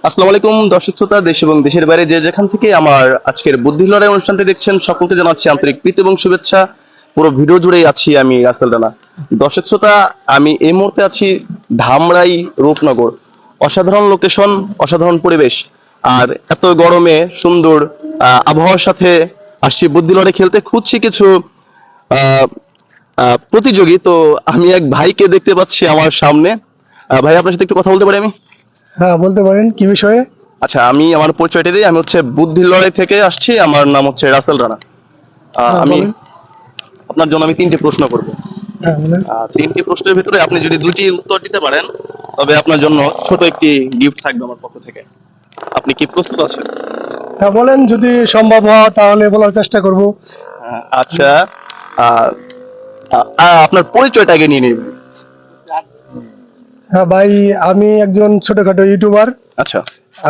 আসসালামু আলাইকুম দর্শক শ্রোতা, দেশ এবং দেশের বাইরে যে যেখান থেকে আমার আজকের বুদ্ধি লড়াই অনুষ্ঠানটি দেখছেন, সকলকে জানাচ্ছি আন্তরিক প্রীতি এবং শুভেচ্ছা। পুরো ভিডিও জুড়েই আছি আমি রাসেল রানা। দর্শক শ্রোতা, আমি এই মুহূর্তে আছি ধামরাই, রূপনগর। অসাধারণ লোকেশন, অসাধারণ পরিবেশ, আর এত গরমে সুন্দর আবহাওয়ার সাথে আসছি বুদ্ধি লড়াই খেলতে। খুঁজছি কিছু আহ প্রতিযোগী। তো আমি এক ভাইকে দেখতে পাচ্ছি আমার সামনে। ভাই, আপনার সাথে একটু কথা বলতে পারি আমি? হ্যাঁ, বলতে পারেন, কি বিষয়ে? আচ্ছা, আমি আমার পরিচয়টা দিই। আমি হচ্ছে বুদ্ধির লড়াই থেকে আসছি। আমার নাম হচ্ছে রাসেল রানা। হ্যাঁ, আমি বলেন। আপনার জন্য আমি 3টি প্রশ্ন করব। হ্যাঁ, বলেন। 3টি প্রশ্নের ভিতরে আপনি যদি 2টি উত্তর দিতে পারেন, তবে আপনার জন্য ছোট একটি গিফট থাকবে আমার পক্ষ থেকে। আপনি কি প্রস্তুত আছেন? হ্যাঁ, বলেন, যদি সম্ভব হয় তাহলে বলার চেষ্টা করব। আচ্ছা, আহ, আপনার পরিচয়টা আগে নিয়ে নেবেন। হ্যাঁ ভাই, আমি একজন ছোটখাটো ইউটিউবার। আচ্ছা,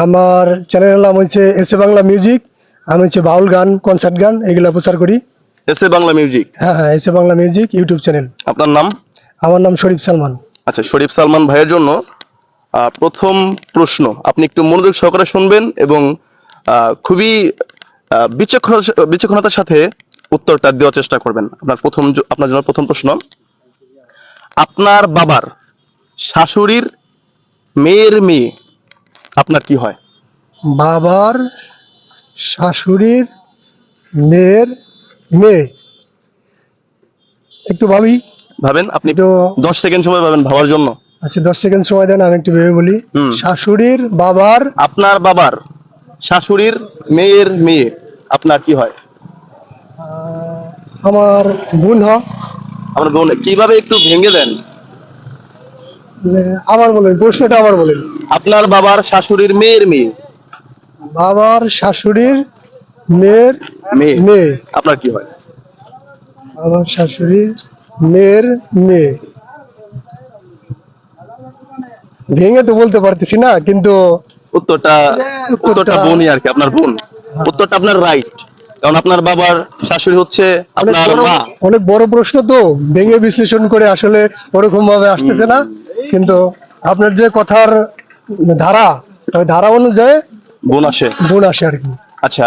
আমার চ্যানেলের নাম হচ্ছে এসএ বাংলা মিউজিক। আমি হচ্ছে বাউল গান, কনসার্ট গান এগুলা প্রচার করি। SA Bangla music. হ্যাঁ হ্যাঁ, SA Bangla music YouTube channel. আপনার নাম? আমার নাম শরীফ সালমান। আচ্ছা, শরীফ সালমান ভাইয়ের জন্য প্রথম প্রশ্ন, আপনি একটু মনোযোগ সহকারে শুনবেন এবং খুবই বিচক্ষণতার সাথে উত্তরটা দেওয়ার চেষ্টা করবেন। আপনার জন্য প্রথম প্রশ্ন, আপনার বাবার শাশুড়ির মেয়ের মেয়ে আপনার কি হয়? বাবার শাশুড়ির মেয়ের মেয়ে, একটু ভাবি। ভাবেন, আপনি একটু 10 সেকেন্ড সময় পাবেন ভাবার জন্য। আচ্ছা, 10 সেকেন্ড সময় দেন, আমি একটু ভেবে বলি। শাশুড়ির বাবার, আপনার বাবার শাশুড়ির মেয়ের মেয়ে আপনার কি হয়? আমার বোন হয়। আপনার বোন। কিভাবে, একটু ভেঙে দেন। আবার বলেন, প্রশ্নটা আবার বলেন। আপনার বাবার শাশুড়ির মেয়ের মেয়ে। বাবার শাশুড়ির মেয়ের মেয়ে মেয়ে আপনার কি হয়? বাবার শাশুড়ির মেয়ের মেয়ে, ভেঙে তো বলতে পারতেছি না, কিন্তু উত্তরটা বোনই আর কি, আপনার বোন। উত্তরটা আপনার রাইট, কারণ আপনার বাবার শাশুড়ি হচ্ছে আপনার মা। অনেক বড় প্রশ্ন, তো ভেঙে বিশ্লেষণ করে আসলে ওরকম ভাবে আসতেছে না, কিন্তু আপনার যে কথার ধারা, ওই ধারা অনুযায়ী বোন আসে আর কি। আচ্ছা,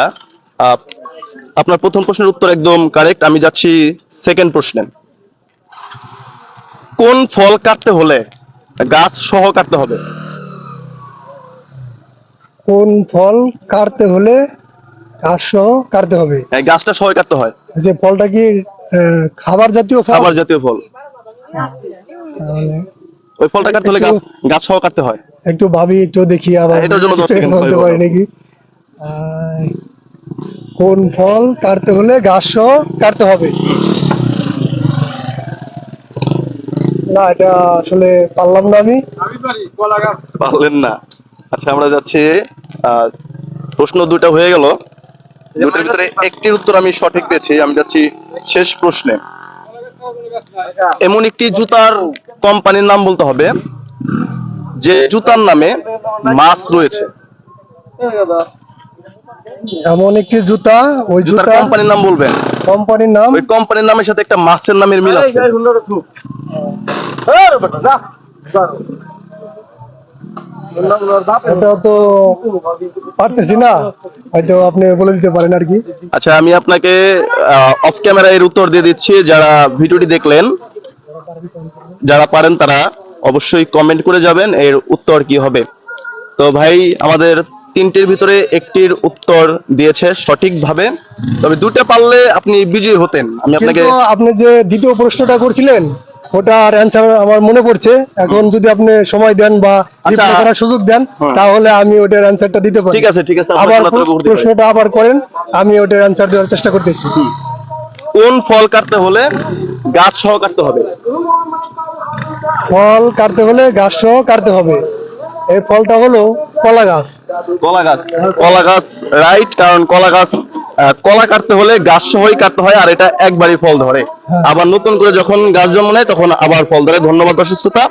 আহ, আপনার প্রথম প্রশ্নের উত্তর একদম কারেক্ট। আমি যাচ্ছি সেকেন্ড প্রশ্নে। কোন ফল কাটতে হলে গাছ সহ কাটতে হবে? কোন ফল কাটতে হলে গাছ সহ কাটতে হবে? হ্যাঁ, গাছটা সহ কাটতে হয়। যে ফলটা কি খাবার জাতীয় ফল? খাবার জাতীয় ফল। তাহলে ওই ফলটা কাটতে হলে গাছ সহ কাটতে হয়। একটু ভাবি, একটু দেখি আবার এটার জন্য 10 সেকেন্ড বলতে পারি নাকি। কোন ফল কাটতে হলে গাছ সহ কাটতে হবে? না, এটা আসলে পারলাম না আমি। পারলেন না? আচ্ছা, আমরা যাচ্ছি, প্রশ্ন 2টা হয়ে গেল। 2টার ভিতরে একটির উত্তর আমি সঠিক পেয়েছি। আমি যাচ্ছি শেষ প্রশ্নে। এমন একটি জুতার কোম্পানির নাম বলতে হবে যে জুতার নামে মাছ রয়েছে। এমন একটি জুতা, ওই জুতার জুতা কোম্পানির নাম বলবেন। কোম্পানির নাম, ওই কোম্পানির নামের সাথে একটা মাছের নামের মিল আছে। এটা তো পারতেছি না, হয়তো আপনি বলে দিতে পারেন আর কি। আচ্ছা, আমি আপনাকে অফ ক্যামেরা এর উত্তর দিয়ে দিচ্ছি। যারা ভিডিওটি দেখলেন, যারা পারেন তারা অবশ্যই কমেন্ট করে যাবেন এর উত্তর কি হবে। তো ভাই, আমাদের 3টির ভিতরে একটির উত্তর দিয়েছে সঠিকভাবে, তবে 2টা পারলে আপনি বিজয়ী হতেন। আমি আপনাকে, কিন্তু আপনি যে দ্বিতীয় প্রশ্নটা করছিলেন, ওটার অ্যান্সার আমার মনে পড়ছে। এখন যদি আপনি সময় দেন বা রিপ্লাই করার সুযোগ দেন, তাহলে আমি ওটার অ্যান্সারটা দিতে পারি। ঠিক আছে, ঠিক আছে, আবার প্রশ্নটা আবার করেন, আমি ওটার অ্যান্সার দেওয়ার চেষ্টা করতেছি। কোন ফল কাটতে হলে গাছ সহ কাটতে হবে? ফল কাটতে হলে গাছ সহ কাটতে হবে, এই ফলটা হলো কলা গাছ। কলা গাছ। কলা গাছ রাইট, কারণ কলা কাটতে হলে গাছ সহই কাটতে হয়, আর এটা একবারই ফল ধরে। আবার নতুন করে যখন গাছ জন্ম নেয় তখন আবার ফল ধরে। ধন্যবাদ দর্শক শ্রোতা।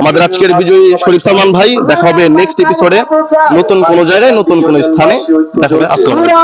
আমাদের আজকের বিজয়ী শরীফ সালমান ভাই। দেখা হবে নেক্সট এপিসোডে, নতুন কোনো জায়গায়, নতুন কোনো স্থানে দেখা হবে। আসসালামু আলাইকুম।